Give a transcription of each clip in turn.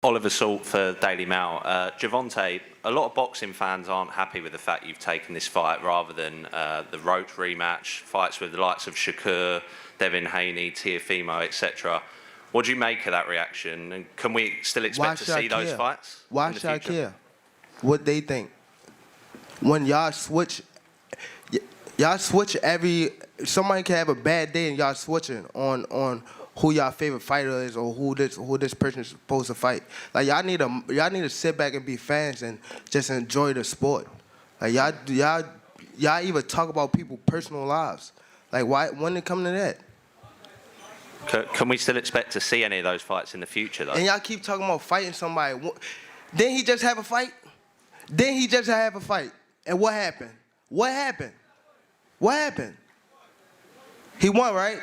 Oliver Salt for Daily Mail. Gervonta, a lot of boxing fans aren't happy with the fact you've taken this fight rather than the Roach rematch, fights with the likes of Shakur, Devin Haney, Teofimo, etc. What do you make of that reaction? And can we still expect to see those fights? Why should I care what they think? When y'all switch somebody can have a bad day and y'all switching on who y'all favorite fighter is or who this person is supposed to fight. Like y'all need to sit back and be fans and just enjoy the sport. Like y'all even talk about people's personal lives. Like when it come to that? Can we still expect to see any of those fights in the future though? And y'all keep talking about fighting somebody. Didn't he just have a fight? And what happened? What happened? He won, right?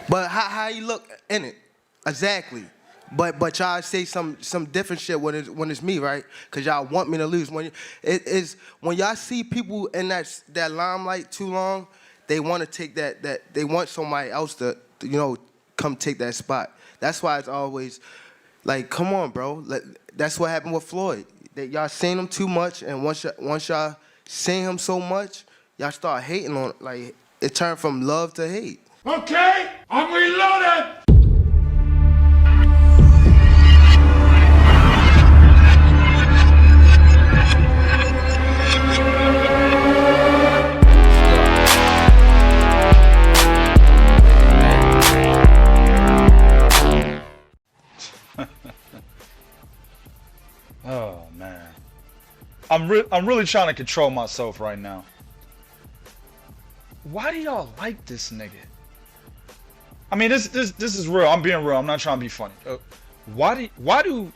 But how he look in it? Exactly. But y'all say some different shit when it's me, right? Cause y'all want me to lose. When y'all see people in that limelight too long, they want to take that they want somebody else to come take that spot. That's why it's always like, come on, bro. That's what happened with Floyd. Y'all seen him too much, and once y'all seen him so much, y'all start hating on it. Like it turned from love to hate. Okay, I'm reloaded! Oh man, I'm really trying to control myself right now. Why do y'all like this nigga? I mean, this is real. I'm being real. I'm not trying to be funny. Why do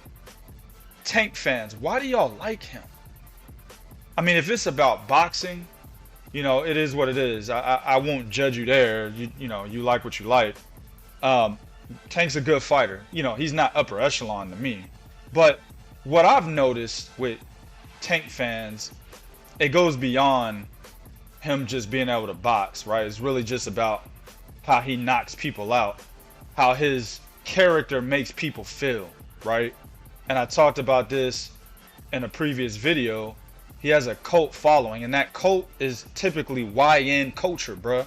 Tank fans? Why do y'all like him? I mean, if it's about boxing, it is what it is. I won't judge you there. You like what you like. Tank's a good fighter. He's not upper echelon to me. But what I've noticed with Tank fans, it goes beyond him just being able to box, right? It's really just about how he knocks people out, how his character makes people feel, right? And I talked about this in a previous video. He has a cult following, and that cult is typically YN culture, bruh.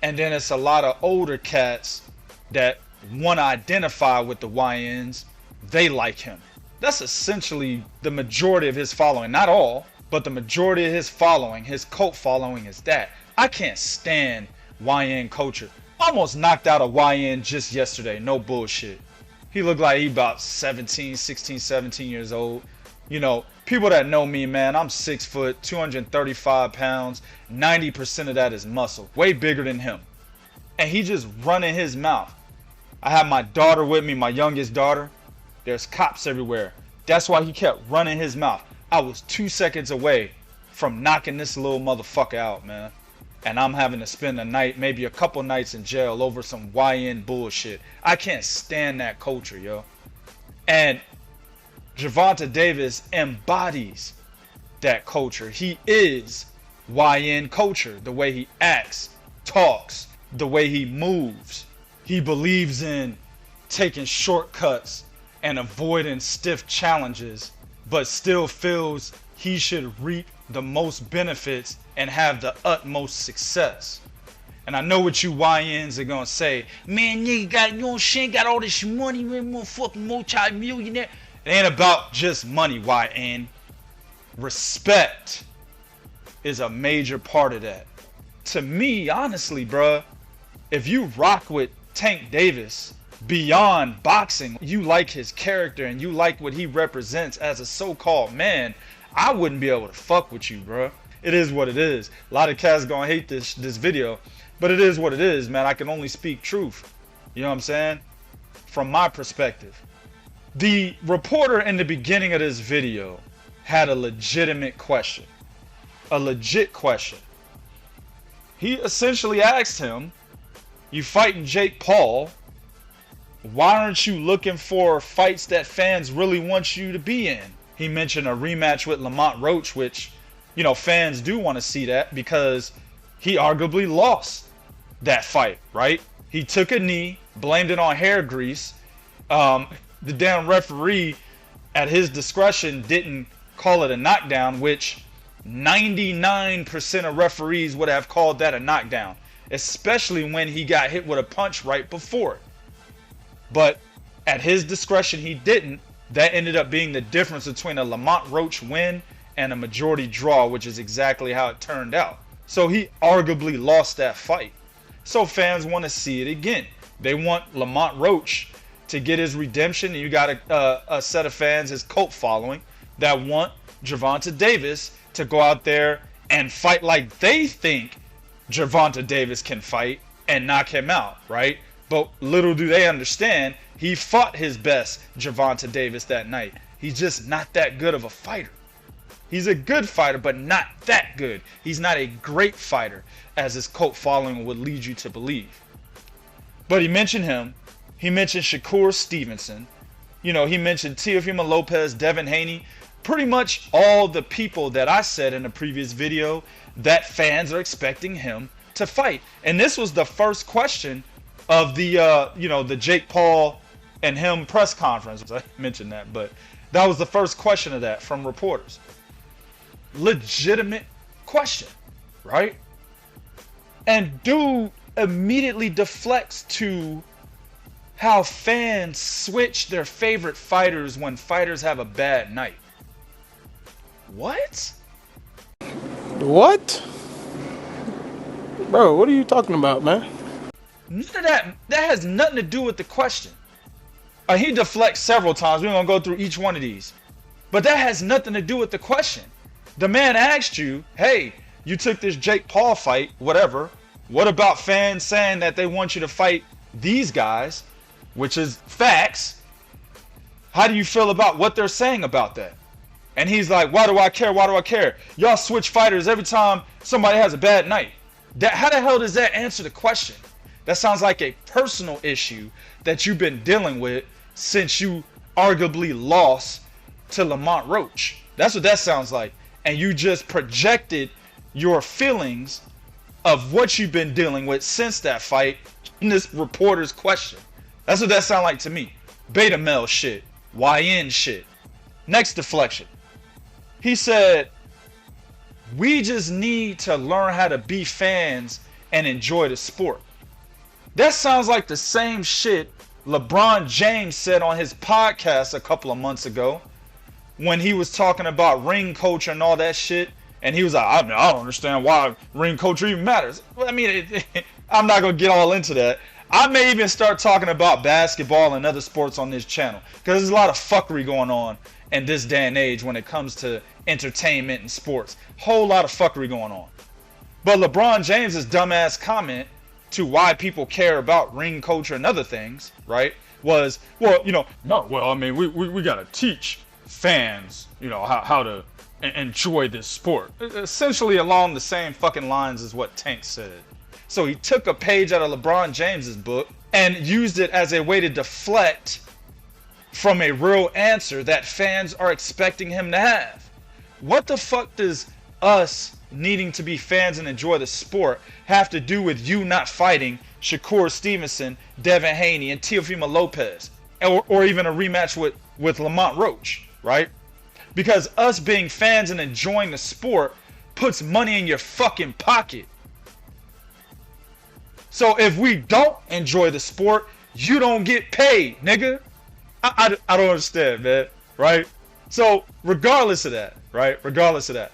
And then it's a lot of older cats that want to identify with the YNs. They like him. That's essentially the majority of his following. Not all, but the majority of his following, his cult following, is that. I can't stand YN culture. Almost knocked out a YN just yesterday, no bullshit. He looked like he about 16, 17 years old. People that know me, man, I'm 6 foot, 235 pounds, 90% of that is muscle, way bigger than him. And he just running his mouth. I have my daughter with me, my youngest daughter. There's cops everywhere. That's why he kept running his mouth. I was 2 seconds away from knocking this little motherfucker out, man. And I'm having to spend a night, maybe a couple nights in jail over some YN bullshit. I can't stand that culture, yo. And Gervonta Davis embodies that culture. He is YN culture. The way he acts, talks, the way he moves. He believes in taking shortcuts and avoiding stiff challenges, but still feels he should reap the most benefits and have the utmost success. And I know what you YNs are gonna say, man, nigga she ain't got all this money, man, motherfucking multi-millionaire. It ain't about just money, YN. Respect is a major part of that. To me, honestly, bruh, if you rock with Tank Davis beyond boxing, you like his character and you like what he represents as a so-called man, I wouldn't be able to fuck with you, bro. It is what it is. A lot of cats gonna hate this video, but it is what it is, man. I can only speak truth. You know what I'm saying? From my perspective. The reporter in the beginning of this video had a legitimate question. A legit question. He essentially asked him, you fighting Jake Paul, why aren't you looking for fights that fans really want you to be in? He mentioned a rematch with Lamont Roach, which, fans do want to see that because he arguably lost that fight, right? He took a knee, blamed it on hair grease, the damn referee at his discretion didn't call it a knockdown, which 99% of referees would have called that a knockdown, especially when he got hit with a punch right before it. But at his discretion, he didn't. That ended up being the difference between a Lamont Roach win and a majority draw, which is exactly how it turned out. So he arguably lost that fight. So fans want to see it again. They want Lamont Roach to get his redemption, and you got a set of fans, his cult following, that want Gervonta Davis to go out there and fight like they think Gervonta Davis can fight and knock him out, right? But little do they understand, he fought his best Gervonta Davis that night. He's just not that good of a fighter. He's a good fighter, but not that good. He's not a great fighter, as his cult following would lead you to believe. But he mentioned him. He mentioned Shakur Stevenson. You know, he mentioned Teofimo Lopez, Devin Haney. Pretty much all the people that I said in the previous video that fans are expecting him to fight. And this was the first question of the, the Jake Paul and him press conference. I mentioned that, but that was the first question of that from reporters. Legitimate question, right? And dude immediately deflects to how fans switch their favorite fighters when fighters have a bad night. What? What? Bro, what are you talking about, man? None of that has nothing to do with the question. He deflects several times. We're going to go through each one of these. But that has nothing to do with the question. The man asked you, hey, you took this Jake Paul fight, whatever. What about fans saying that they want you to fight these guys, which is facts? How do you feel about what they're saying about that? And he's like, why do I care? Why do I care? Y'all switch fighters every time somebody has a bad night. How the hell does that answer the question? That sounds like a personal issue that you've been dealing with since you arguably lost to Lamont Roach. That's what that sounds like. And you just projected your feelings of what you've been dealing with since that fight in this reporter's question. That's what that sounds like to me. Beta male shit. YN shit. Next deflection. He said, we just need to learn how to be fans and enjoy the sport. That sounds like the same shit LeBron James said on his podcast a couple of months ago when he was talking about ring culture and all that shit. And he was like, I don't understand why ring culture even matters. I mean, I'm not going to get all into that. I may even start talking about basketball and other sports on this channel because there's a lot of fuckery going on in this day and age when it comes to entertainment and sports. Whole lot of fuckery going on. But LeBron James's dumbass comment to why people care about ring culture and other things, right, was, well, I mean, we got to teach fans, how to enjoy this sport. Essentially along the same fucking lines as what Tank said. So he took a page out of LeBron James's book and used it as a way to deflect from a real answer that fans are expecting him to have. What the fuck does us needing to be fans and enjoy the sport have to do with you not fighting Shakur Stevenson, Devin Haney, and Teofimo Lopez, or even a rematch with Lamont Roach, right? Because us being fans and enjoying the sport puts money in your fucking pocket. So if we don't enjoy the sport, you don't get paid, nigga. I don't understand, man, right? So regardless of that, right? Regardless of that,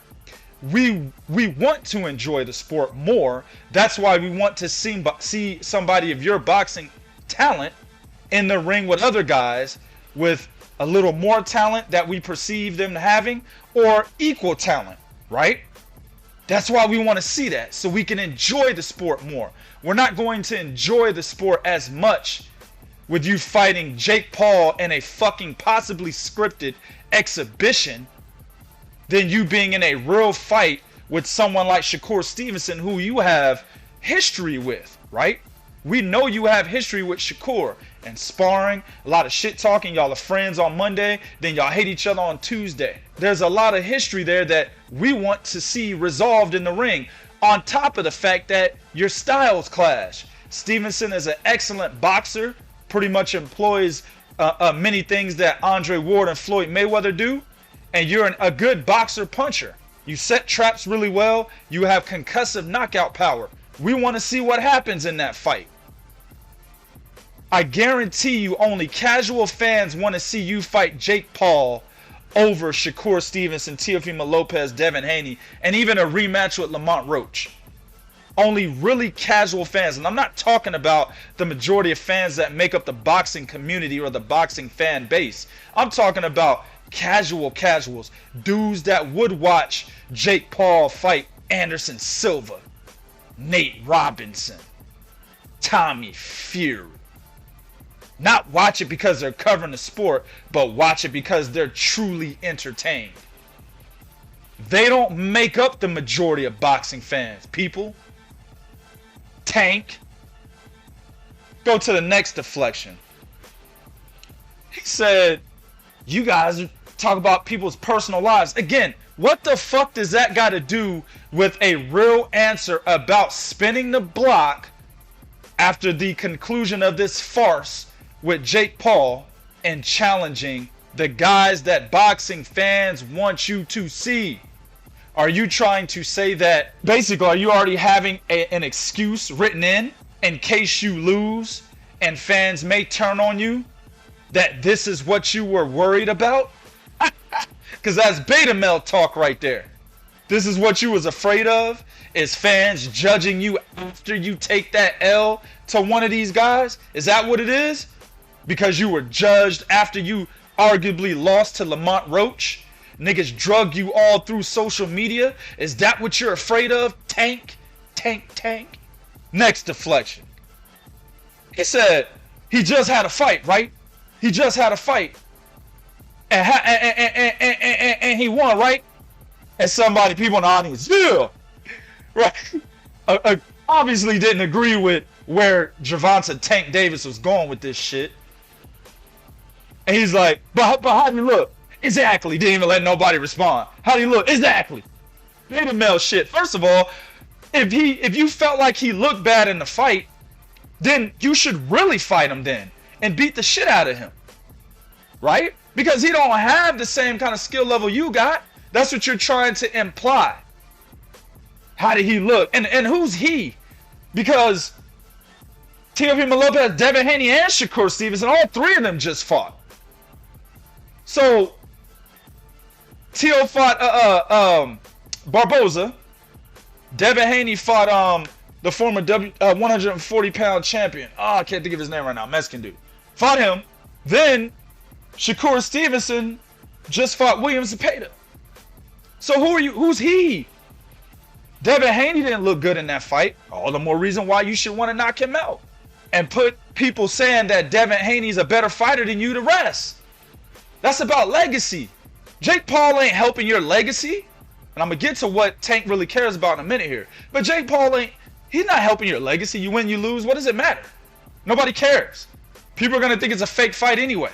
we want to enjoy the sport more. That's why we want to see somebody of your boxing talent in the ring with other guys with a little more talent that we perceive them having, or equal talent, right? That's why we want to see that, so we can enjoy the sport more. We're not going to enjoy the sport as much with you fighting Jake Paul in a fucking possibly scripted exhibition than you being in a real fight with someone like Shakur Stevenson, who you have history with, right? We know you have history with Shakur and sparring, a lot of shit talking. Y'all are friends on Monday, then y'all hate each other on Tuesday. There's a lot of history there that we want to see resolved in the ring, on top of the fact that your styles clash. Stevenson is an excellent boxer, pretty much employs many things that Andre Ward and Floyd Mayweather do, and you're a good boxer puncher. You set traps really well. You have concussive knockout power. We want to see what happens in that fight. I guarantee you only casual fans want to see you fight Jake Paul over Shakur Stevenson, Teofimo Lopez, Devin Haney, and even a rematch with Lamont Roach. Only really casual fans, and I'm not talking about the majority of fans that make up the boxing community or the boxing fan base. I'm talking about casuals, dudes that would watch Jake Paul fight Anderson Silva, Nate Robinson, Tommy Fury. Not watch it because they're covering the sport, but watch it because they're truly entertained. They don't make up the majority of boxing fans, people. Tank. Go to the next deflection. He said, you guys talk about people's personal lives. Again, what the fuck does that got to do with a real answer about spinning the block after the conclusion of this farce with Jake Paul and challenging the guys that boxing fans want you to see? Are you trying to say that, basically, are you already having an excuse written in case you lose and fans may turn on you? That this is what you were worried about? Because that's beta male talk right there. This is what you was afraid of? Is fans judging you after you take that L to one of these guys? Is that what it is? Because you were judged after you arguably lost to Lamont Roach? Niggas drug you all through social media? Is that what you're afraid of? Tank. Next deflection. He said he just had a fight, right? He just had a fight. And he won, right? And people in the audience, yeah, right? Obviously didn't agree with where Gervonta Tank Davis was going with this shit. And he's like, but how do you look? Exactly. Didn't even let nobody respond. How do you look? Exactly. Beta male shit. First of all, if you felt like he looked bad in the fight, then you should really fight him then and beat the shit out of him. Right? Because he don't have the same kind of skill level you got. That's what you're trying to imply. How did he look? And who's he? Because Teofimo Lopez, Devin Haney, and Shakur Stevenson, all three of them just fought. So Teo fought Barboza. Devin Haney fought the former 140-pound champion. Oh, I can't think of his name right now. Mexican dude. Fought him. Then Shakur Stevenson just fought William Zepeda. So who's he? Devin Haney didn't look good in that fight. All the more reason why you should want to knock him out. And put people saying that Devin Haney's a better fighter than you to rest. That's about legacy. Jake Paul ain't helping your legacy. And I'm going to get to what Tank really cares about in a minute here. But Jake Paul he's not helping your legacy. You win, you lose. What does it matter? Nobody cares. People are going to think it's a fake fight anyway.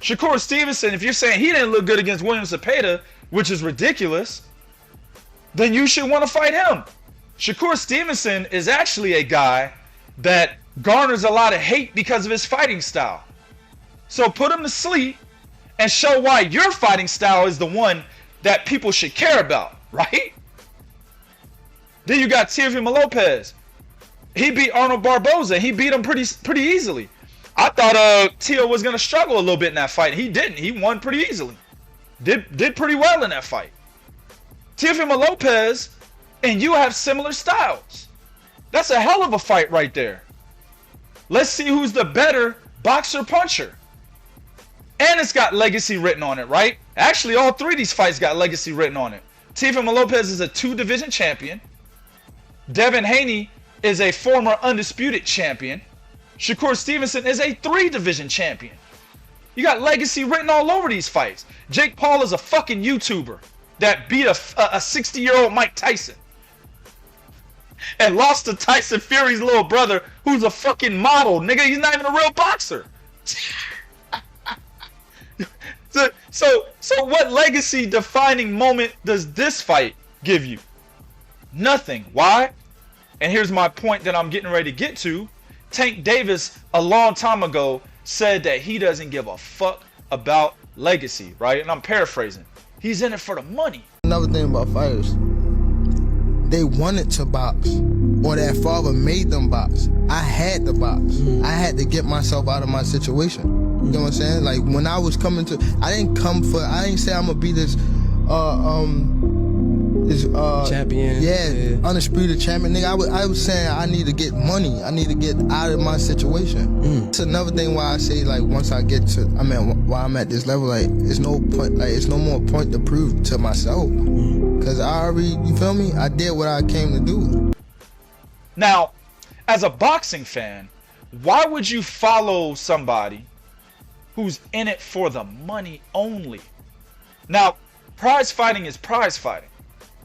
Shakur Stevenson, if you're saying he didn't look good against William Zepeda, which is ridiculous, then you should want to fight him. Shakur Stevenson is actually a guy that garners a lot of hate because of his fighting style. So put him to sleep and show why your fighting style is the one that people should care about, right? Then you got Teofimo Lopez. He beat Arnold Barboza. He beat him pretty easily. I thought Teo was gonna struggle a little bit in that fight. He didn't. He won pretty easily. Did pretty well in that fight. Teofimo Lopez and you have similar styles. That's a hell of a fight right there. Let's see who's the better boxer puncher. And it's got legacy written on it, right? Actually, all three of these fights got legacy written on it. Teofimo Lopez is a 2-division champion. Devin Haney is a former undisputed champion. Shakur Stevenson is a 3-division champion. You got legacy written all over these fights. Jake Paul is a fucking YouTuber that beat a 60-year-old Mike Tyson. And lost to Tyson Fury's little brother, who's a fucking model. Nigga, he's not even a real boxer. So what legacy defining moment does this fight give you? Nothing. Why? And here's my point that I'm getting ready to get to. Tank Davis, a long time ago, said that he doesn't give a fuck about legacy, right? And I'm paraphrasing. He's in it for the money. Another thing about fighters, they wanted to box, or their father made them box. I had to box. I had to get myself out of my situation. You know what I'm saying? Like when I was coming to, I didn't say I'm gonna be this champion. Yeah, undisputed champion. Nigga, I was saying I need to get money. I need to get out of my situation. It's another thing why I say, like, once I get to, why I'm at this level, like, it's no point, like, it's no more point to prove to myself. Cause I already, you feel me? I did what I came to do. Now, as a boxing fan, why would you follow somebody who's in it for the money only? Now, prize fighting is prize fighting.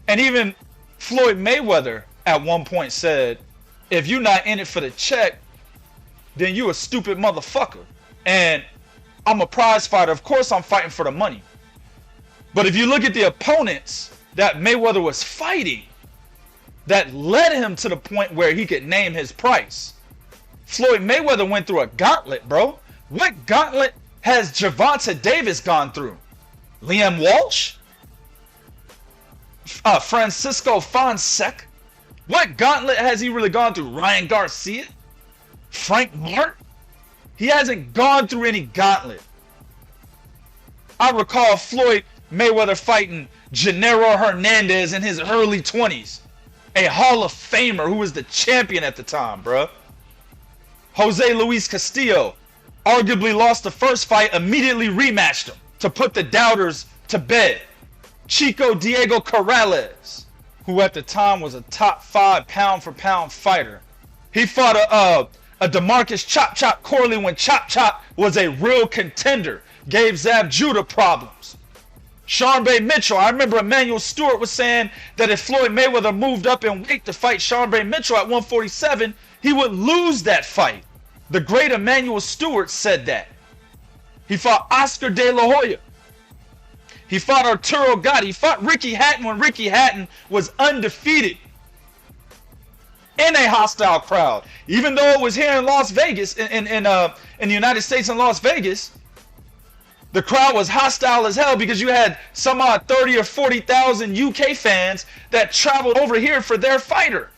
And even Floyd Mayweather at one point said, if you're not in it for the check, then you a stupid motherfucker. And I'm a prize fighter. Of course I'm fighting for the money. But if you look at the opponents that Mayweather was fighting, that led him to the point where he could name his price. Floyd Mayweather went through a gauntlet, bro. What gauntlet has Gervonta Davis gone through? Liam Walsh? Francisco Fonseca? What gauntlet has he really gone through? Ryan Garcia? Frank Martin? He hasn't gone through any gauntlet. I recall Floyd Mayweather fighting Gennaro Hernandez in his early 20s. A Hall of Famer who was the champion at the time, bruh. Jose Luis Castillo arguably lost the first fight, immediately rematched him to put the doubters to bed. Chico Diego Corrales, who at the time was a top 5 pound-for-pound fighter. He fought a DeMarcus Chop Chop Corley when Chop Chop was a real contender. Gave Zab Judah problems. Sharmba Mitchell, I remember Emmanuel Stewart was saying that if Floyd Mayweather moved up in weight to fight Sharmba Mitchell at 147, he would lose that fight. The great Emmanuel Stewart said that. He fought Oscar De La Hoya. He fought Arturo Gatti. He fought Ricky Hatton when Ricky Hatton was undefeated in a hostile crowd. Even though it was here in Las Vegas, in the United States in Las Vegas, the crowd was hostile as hell because you had some odd 30 or 40,000 UK fans that traveled over here for their fighter.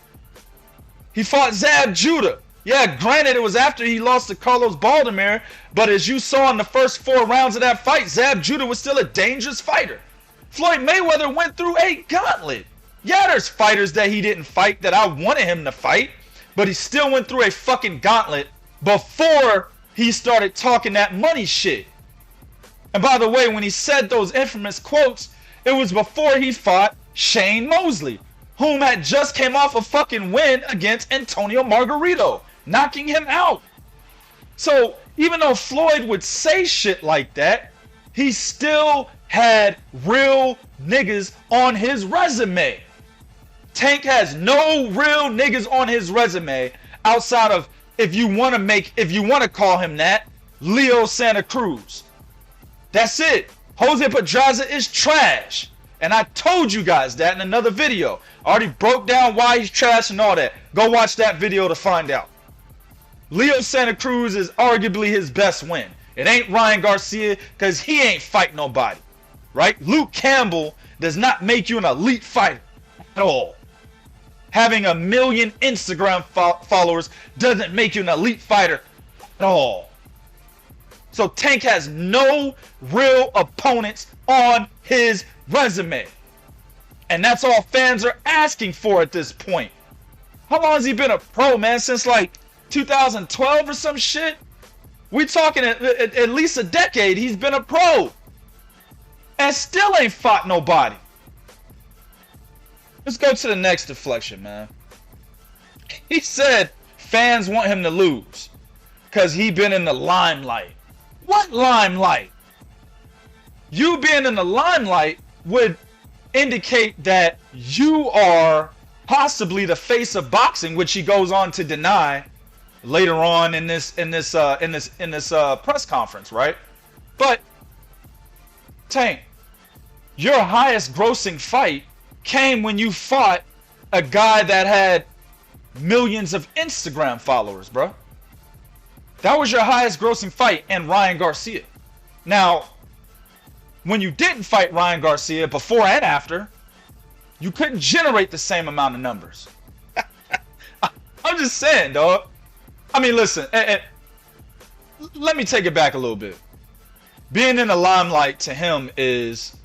He fought Zab Judah. Yeah, granted it was after he lost to Carlos Baldomir, but as you saw in the first 4 rounds of that fight, Zab Judah was still a dangerous fighter. Floyd Mayweather went through a gauntlet. Yeah, there's fighters that he didn't fight that I wanted him to fight, but he still went through a fucking gauntlet before he started talking that money shit. And by the way, when he said those infamous quotes, it was before he fought Shane Mosley, whom had just came off a fucking win against Antonio Margarito, knocking him out. So even though Floyd would say shit like that, he still had real niggas on his resume. Tank has no real niggas on his resume outside of, if you want to call him that, Leo Santa Cruz. That's it. Jose Pedraza is trash. And I told you guys that in another video. I already broke down why he's trash and all that. Go watch that video to find out. Leo Santa Cruz is arguably his best win. It ain't Ryan Garcia because he ain't fight nobody. Right? Luke Campbell does not make you an elite fighter at all. Having 1 million Instagram followers doesn't make you an elite fighter at all. So Tank has no real opponents on his resume. And that's all fans are asking for at this point. How long has he been a pro, man? Since like 2012 or some shit? We talking at least a decade he's been a pro. And still ain't fought nobody. Let's go to the next deflection, man. He said fans want him to lose because he been in the limelight. What limelight? You being in the limelight would indicate that you are possibly the face of boxing, which he goes on to deny later on in this press conference, right? But Tank, your highest grossing fight came when you fought a guy that had millions of Instagram followers, bro. That was your highest grossing fight in Ryan Garcia. Now, when you didn't fight Ryan Garcia before and after, you couldn't generate the same amount of numbers. I'm just saying, dog. I mean, listen, let me take it back a little bit. Being in the limelight to him is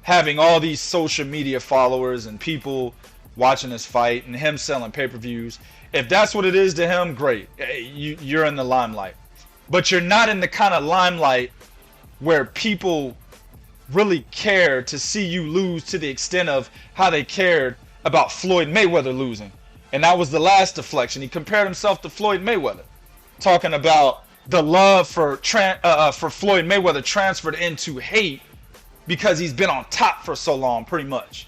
having all these social media followers and people watching this fight and him selling pay-per-views. If that's what it is to him, great. You're in the limelight. But you're not in the kind of limelight where people really care to see you lose to the extent of how they cared about Floyd Mayweather losing. And that was the last deflection. He compared himself to Floyd Mayweather, talking about the love for Floyd Mayweather transferred into hate because he's been on top for so long, pretty much.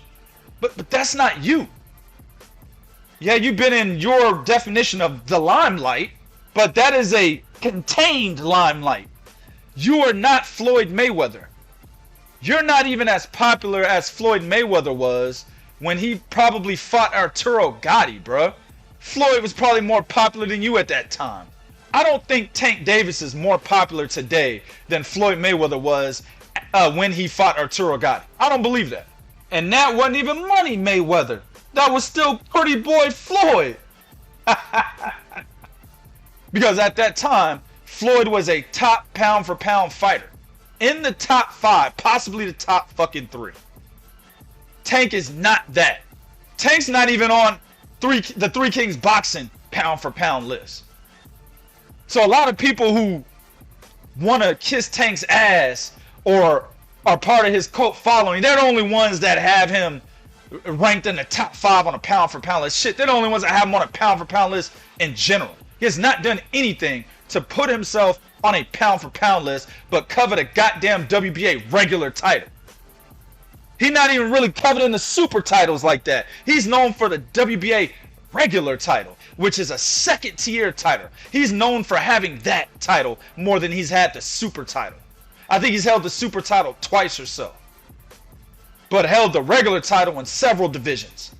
But that's not you. Yeah, you've been in your definition of the limelight, but that is a contained limelight. You are not Floyd Mayweather. You're not even as popular as Floyd Mayweather was when he probably fought Arturo Gatti, bruh. Floyd was probably more popular than you at that time. I don't think Tank Davis is more popular today than Floyd Mayweather was when he fought Arturo Gatti. I don't believe that. And that wasn't even Money Mayweather. That was still Pretty Boy Floyd. Because at that time, Floyd was a top pound for pound fighter. In the top 5, possibly the top fucking 3. Tank is not that. Tank's not even on the Three Kings boxing pound for pound list. So a lot of people who want to kiss Tank's ass or are part of his cult following, they're the only ones that have him ranked in the top 5 on a pound for pound list. Shit, they're the only ones that have him on a pound for pound list in general. He has not done anything to put himself on a pound for pound list but covered a goddamn WBA regular title. He's not even really coveting the super titles like that. He's known for the WBA regular title, which is a second tier title. He's known for having that title more than he's had the super title. I think he's held the super title twice or so, but held the regular title in several divisions.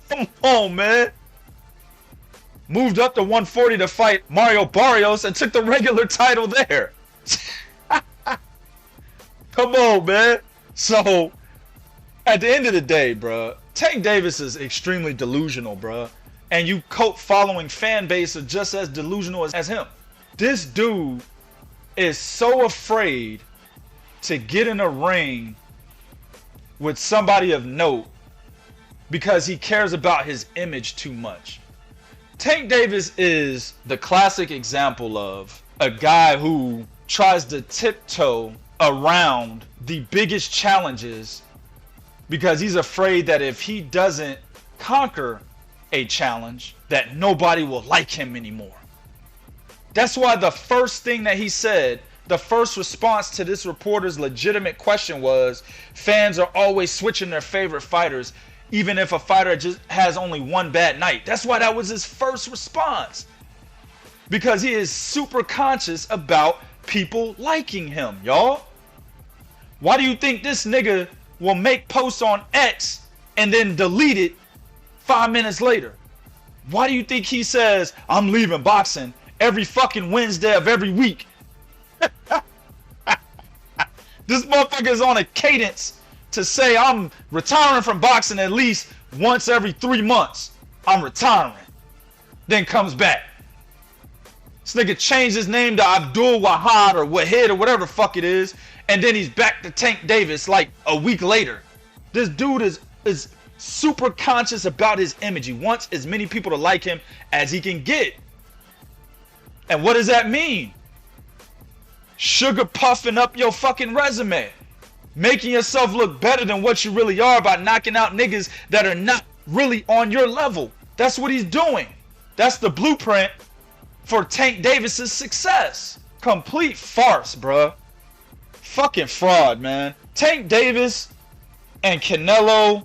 Come on, man. Moved up to 140 to fight Mario Barrios and took the regular title there. Come on, man. So, at the end of the day, bruh, Tank Davis is extremely delusional, bruh. And you cult-following fan base are just as delusional as him. This dude is so afraid to get in a ring with somebody of note because he cares about his image too much. Tank Davis is the classic example of a guy who tries to tiptoe around the biggest challenges because he's afraid that if he doesn't conquer a challenge, that nobody will like him anymore. That's why the first thing that he said, the first response to this reporter's legitimate question was, fans are always switching their favorite fighters even if a fighter just has only one bad night. That's why that was his first response. Because he is super conscious about people liking him, y'all. Why do you think this nigga will make posts on X and then delete it 5 minutes later? Why do you think he says, I'm leaving boxing every fucking Wednesday of every week? This motherfucker is on a cadence to say, I'm retiring from boxing at least once every 3 months. I'm retiring. Then comes back. This nigga changed his name to Abdul Wahad or Wahid or whatever the fuck it is. And then he's back to Tank Davis like a week later. This dude is super conscious about his image. He wants as many people to like him as he can get. And what does that mean? Sugar puffing up your fucking resume. Making yourself look better than what you really are by knocking out niggas that are not really on your level. That's what he's doing. That's the blueprint for Tank Davis's success. Complete farce, bruh. Fucking fraud, man. Tank Davis and Canelo,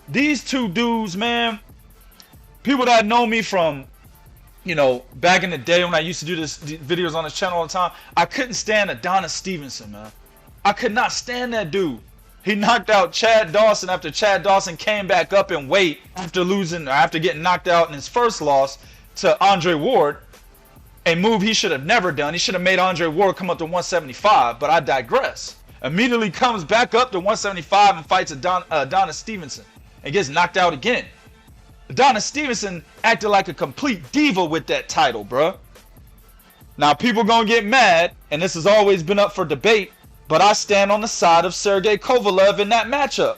these two dudes, man, people that know me from, you know, back in the day when I used to do these videos on this channel all the time, I couldn't stand Adonis Stevenson, man. I could not stand that dude. He knocked out Chad Dawson after Chad Dawson came back up in weight after getting knocked out in his first loss to Andre Ward. a move he should have never done. He should have made Andre Ward come up to 175, but I digress. Immediately comes back up to 175 and fights Adonis Stevenson and gets knocked out again. Adonis Stevenson acted like a complete diva with that title, bruh. Now, people gonna get mad, and this has always been up for debate, but I stand on the side of Sergey Kovalev in that matchup.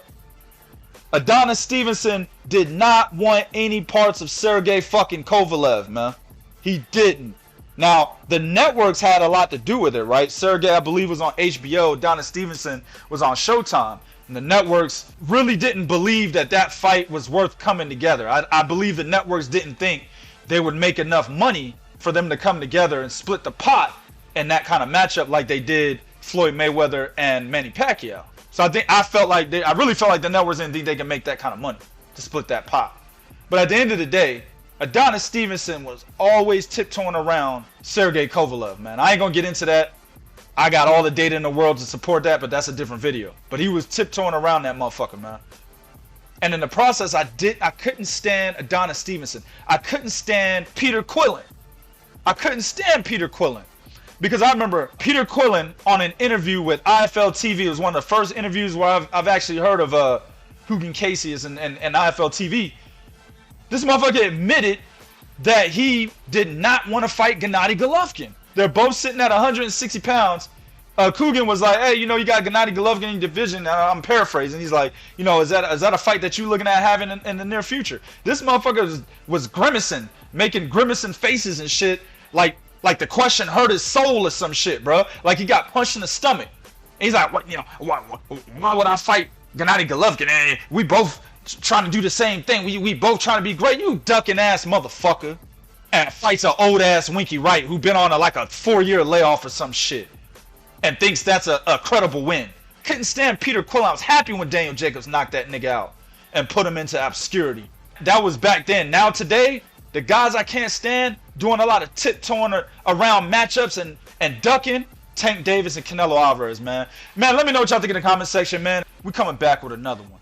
Adonis Stevenson did not want any parts of Sergey fucking Kovalev, man. He didn't. Now, the networks had a lot to do with it, right? Sergey, I believe, was on HBO. Adonis Stevenson was on Showtime. And the networks really didn't believe that that fight was worth coming together. I believe the networks didn't think they would make enough money for them to come together and split the pot in that kind of matchup like they did Floyd Mayweather and Manny Pacquiao. So I really felt like the networks didn't think they could make that kind of money to split that pot. But at the end of the day, Adonis Stevenson was always tiptoeing around Sergey Kovalev, man. I ain't gonna get into that. I got all the data in the world to support that, but that's a different video. But he was tiptoeing around that motherfucker, man. And in the process, I couldn't stand Adonis Stevenson. I couldn't stand Peter Quillen. I couldn't stand Peter Quillen. Because I remember Peter Quillen on an interview with IFL TV. It was one of the first interviews where I've actually heard of Hugan Casey and IFL TV. This motherfucker admitted that he did not want to fight Gennady Golovkin. They're both sitting at 160 pounds. Coogan was like, hey, you know, you got Gennady Golovkin in your division. I'm paraphrasing. He's like, you know, is that a fight that you looking at having in the near future? This motherfucker was grimacing, making grimacing faces and shit, like the question hurt his soul or some shit, bro. Like he got punched in the stomach. And he's like, what, you know, why would I fight Gennady Golovkin? Hey, we both trying to do the same thing. We both trying to be great. You ducking ass motherfucker. And fights an old ass Winky Wright who been on like a 4-year layoff or some shit. And thinks that's a credible win. Couldn't stand Peter Quillen. I was happy when Daniel Jacobs knocked that nigga out and put him into obscurity. That was back then. Now today, the guys I can't stand doing a lot of tiptoeing around matchups and ducking. Tank Davis and Canelo Alvarez, man. Man, let me know what y'all think in the comment section, man. We coming back with another one.